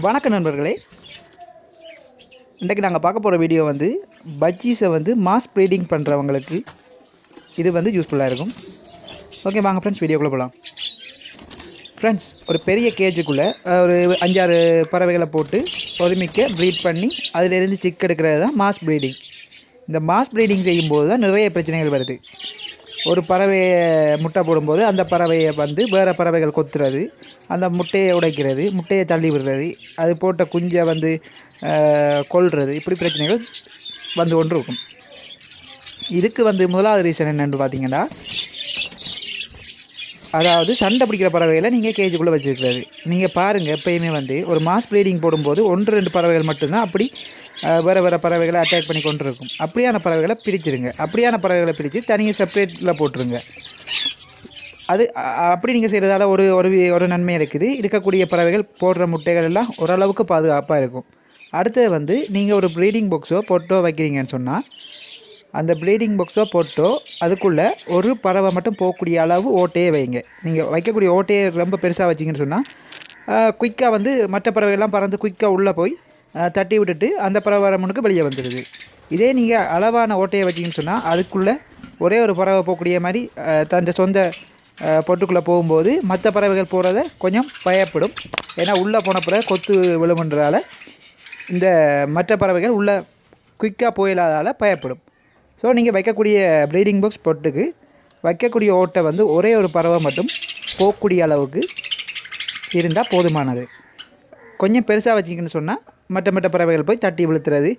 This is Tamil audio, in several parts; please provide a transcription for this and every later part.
வணக்கம் நண்பர்களே. இன்றைக்கு நாங்கள் பார்க்க போகிற வீடியோ வந்து பஜ்ஜீஸை வந்து மாஸ் ப்ரீடிங் பண்ணுறவங்களுக்கு இது வந்து யூஸ்ஃபுல்லாக இருக்கும். ஓகே, வாங்க ஃப்ரெண்ட்ஸ் வீடியோக்குள்ளே போகலாம். ஃப்ரெண்ட்ஸ், ஒரு பெரிய கேஜுக்குள்ளே ஒரு 5-6 பறவைகளை போட்டு ஒருமிக்க ப்ரீட் பண்ணி அதிலேருந்து சிக் எடுக்கிறது தான் மாஸ் ப்ரீடிங். இந்த மாஸ் ப்ரீடிங் செய்யும்போது தான் நிறைய பிரச்சனைகள் வருது. ஒரு பறவையை முட்டை போடும்போது அந்த பறவையை வந்து வேறு பறவைகள் கொத்துறது, அந்த முட்டையை உடைக்கிறது, முட்டையை தள்ளி விடுறது, அது போட்ட குஞ்சை வந்து கொல்றது, இப்படி பிரச்சனைகள் வந்து கொண்டு இருக்கும். இதுக்கு வந்து முதலாவது ரீசன் என்னென்னு பார்த்தீங்கன்னா, அதாவது சண்டை பிடிக்கிற பறவைகளை நீங்கள் கேஜுக்குள்ளே வச்சுருக்கிறது. நீங்கள் பாருங்கள், எப்போயுமே வந்து ஒரு மாஸ் ப்ரீடிங் போடும்போது 1-2 பறவைகள் மட்டும்தான் அப்படி வேறு பறவைகளை அட்டாக் பண்ணி கொண்டு இருக்கும். அப்படியான பறவைகளை பிரிச்சுருங்க. அப்படியான பறவைகளை பிரித்து தனியாக செப்பரேட்டில் போட்டுருங்க. அது அப்படி நீங்கள் செய்கிறதால ஒரு நன்மை இருக்குது. இருக்கக்கூடிய பறவைகள் போடுற முட்டைகள் எல்லாம் ஓரளவுக்கு பாதுகாப்பாக இருக்கும். அடுத்தது வந்து நீங்கள் ஒரு ப்ரீடிங் பாக்ஸோ போட்டோ வைக்கிறீங்கன்னு சொன்னால், அந்த ப்ரீடிங் பாக்ஸோ போட்டோ அதுக்குள்ளே ஒரு பறவை மட்டும் போகக்கூடிய அளவு ஓட்டையே வைங்க. நீங்கள் வைக்கக்கூடிய ஓட்டையை ரொம்ப பெருசாக வச்சிங்கன்னு சொன்னால் குயிக்காக வந்து மற்ற பறவைகள்லாம் பறந்து குயிக்காக உள்ளே போய் தட்டி விட்டுட்டு அந்த பறவை முன்னுக்கு வெளியே வந்துடுது. இதே நீங்கள் அளவான ஓட்டையை வச்சிங்கன்னு சொன்னால் அதுக்குள்ளே ஒரே ஒரு பறவை போகக்கூடிய மாதிரி தன் சொந்த பொட்டுக்குள்ளே போகும்போது மற்ற பறவைகள் போகிறத கொஞ்சம் பயப்படும். ஏன்னா உள்ளே போன பிறகு கொத்து விழுமுன்றதால இந்த மற்ற பறவைகள் உள்ளே குயிக்காக போயிடாதால் பயப்படும். ஸோ நீங்கள் வைக்கக்கூடிய ப்ரீடிங் பாக்ஸ் பொட்டுக்கு வைக்கக்கூடிய ஓட்டை வந்து ஒரே ஒரு பறவை மட்டும் போகக்கூடிய அளவுக்கு இருந்தால் போதுமானது. கொஞ்சம் பெருசாக வச்சிங்கன்னு சொன்னால் மற்ற பறவைகள் போய் தட்டி விழுத்துறது,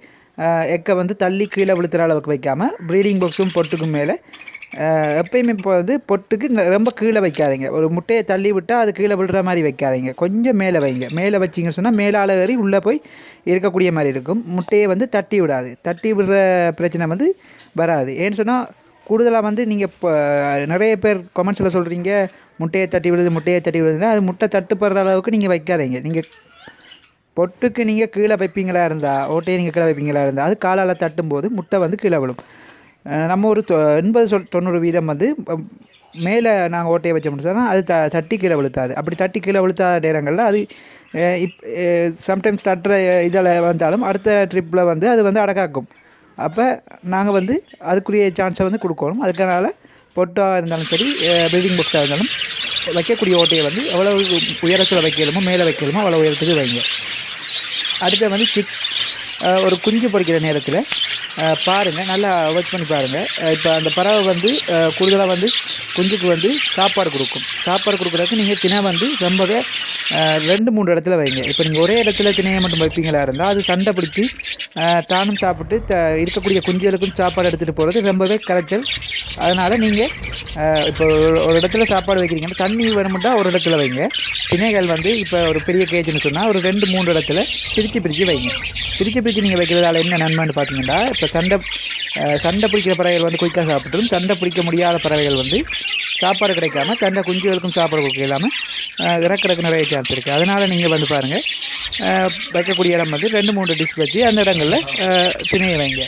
எக்கை வந்து தள்ளி கீழே விழுத்துற அளவுக்கு வைக்காமல் ப்ரீடிங் பாக்ஸும் பொட்டுக்கும் மேலே எப்பயுமே இப்போ வந்து பொட்டுக்கு ரொம்ப கீழே வைக்காதீங்க. ஒரு முட்டையை தள்ளி விட்டால் அது கீழே விழுற மாதிரி வைக்காதீங்க. கொஞ்சம் மேலே வைங்க. மேலே வச்சிங்கன்னு சொன்னால் மேலால் ஏறி உள்ளே போய் இருக்கக்கூடிய மாதிரி இருக்கும். முட்டையை வந்து தட்டி விடாது. தட்டி விடுற பிரச்சனை வந்து வராது. ஏன்னு சொன்னால் கூடுதலாக வந்து நீங்கள் இப்போ நிறைய பேர் கமெண்ட்ஸில் சொல்கிறீங்க முட்டையை தட்டி விடுதுன்னா அது முட்டை தட்டுப்படுற அளவுக்கு நீங்கள் வைக்காதீங்க. நீங்கள் பொட்டுக்கு நீங்கள் கீழே வைப்பீங்களா இருந்தால், ஓட்டையை நீங்கள் கீழே வைப்பீங்களா இருந்தால் அது காலால் தட்டும்போது முட்டை வந்து கீழே விழும். நம்ம ஒரு 80-90% வந்து மேலே நாங்கள் ஓட்டையை வச்சோம்னு சொன்னால் அது தட்டி கீழே விழுத்தாது. அப்படி தட்டி கீழே விழுத்தாத நேரங்களில் அது சம்டைம்ஸ் தட்டுற இதில் வந்தாலும் அடுத்த ட்ரிப்பில் வந்து அது வந்து அடக்காக்கும். அப்போ நாங்கள் வந்து அதுக்குரிய சான்ஸை வந்து கொடுக்கணும். அதுக்கனால பொட்டாக இருந்தாலும் சரி, ப்ரீடிங் பாக்ஸாக இருந்தாலும் வைக்கக்கூடிய ஓட்டையை வந்து எவ்வளோ உயரத்தில் வைக்கலுமோ மேலே வைக்கலுமோ அவ்வளோ உயரத்துக்கு வைங்க. அடுத்து வந்து ஒரு குஞ்சு பொறிக்கிற நேரத்தில் பாருங்கள், நல்லா வாட்ச் பண்ணி பாருங்கள். இப்போ அந்த பறவை வந்து கூடுதலாக வந்து குஞ்சுக்கு வந்து சாப்பாடு கொடுக்குறதுக்கு நீங்கள் தினை வந்து ரொம்பவே 2-3 இடத்துல வைங்க. இப்போ நீங்கள் ஒரே இடத்துல தினையை மட்டும் வைப்பீங்களா இருந்தால் அது சண்டை பிடிச்சி தானும் சாப்பிட்டு இருக்கக்கூடிய குஞ்சுகளுக்கும் சாப்பாடு எடுத்துகிட்டு போகிறது ரொம்பவே கரைச்சல். அதனால் நீங்கள் இப்போ ஒரு இடத்துல சாப்பாடு வைக்கிறீங்கன்னா தண்ணி வேணுமெண்டா ஒரு இடத்துல வைங்க. தினைகள் வந்து இப்போ ஒரு பெரிய கேஜுன்னு சொன்னால் ஒரு 2-3 இடத்துல பிரித்து வைங்க. பிரித்து நீங்கள் வைக்கிறதால என்ன நன்மைன்னு பார்த்தீங்கன்னா, இப்போ சண்டை பிடிக்கிற பறவைகள் வந்து குயிக்காக சாப்பிட்டும், சண்டை பிடிக்க முடியாத பறவைகள் வந்து சாப்பாடு கிடைக்காம தண்டை குஞ்சுகளுக்கும் சாப்பாடு கொடுக்க இல்லாமல் இறக்கிறதுக்கு நிறைய சான்ஸ் இருக்குது. அதனால் நீங்கள் வந்து பாருங்கள், வைக்கக்கூடிய இடம் வந்து 2-3 டிஷ் வச்சு அந்த இடங்களில் திணையை வைங்க.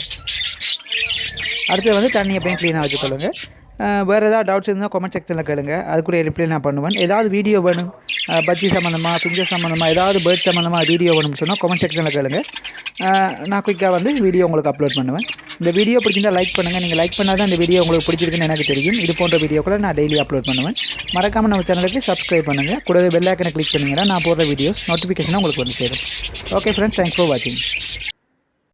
அடுத்து வந்து தண்ணி எப்பயும் க்ளீனாக வச்சுக்கொள்ளுங்கள். வேறு ஏதாவது டவுட்ஸ் இருந்தால் கமெண்ட் செக்ஷனில் கேளுங்க. அதுக்குரிய ரிப்ளை நான் பண்ணுவேன். ஏதாவது வீடியோ வேணும், பஜ்ஜி சம்மந்தமாக, ஃபிங்கர் சம்மந்தமாக, ஏதாவது பேர்ட் சம்மந்தமாக வீடியோ வேணும்னு சொன்னால் கமெண்ட் செக்ஷனில் கேளுங்க. நான் குயிக்காக வந்து வீடியோ உங்களுக்கு அப்லோட் பண்ணுவேன். இந்த வீடியோ பிடிச்சிருந்தால் லைக் பண்ணுங்கள். நீங்கள் லைக் பண்ணால் தான் இந்த வீடியோ உங்களுக்கு பிடிச்சிருக்குன்னு எனக்கு தெரியும். இது போன்ற வீடியோக்களை நான் டெய்லி அப்லோட் பண்ணுவேன். மறக்காமல் நம்ம சேனலுக்கு சப்ஸ்கிரைப் பண்ணுங்கள். கூடவே பெல் ஐக்கனை கிளிக் பண்ணிங்கன்னா நான் போடுற வீடியோஸ் நோட்டிஃபிகேஷனாக உங்களுக்கு வந்து சேரும். ஓகே ஃப்ரெண்ட்ஸ், தேங்க்ஸ் ஃபார் வாட்சிங்.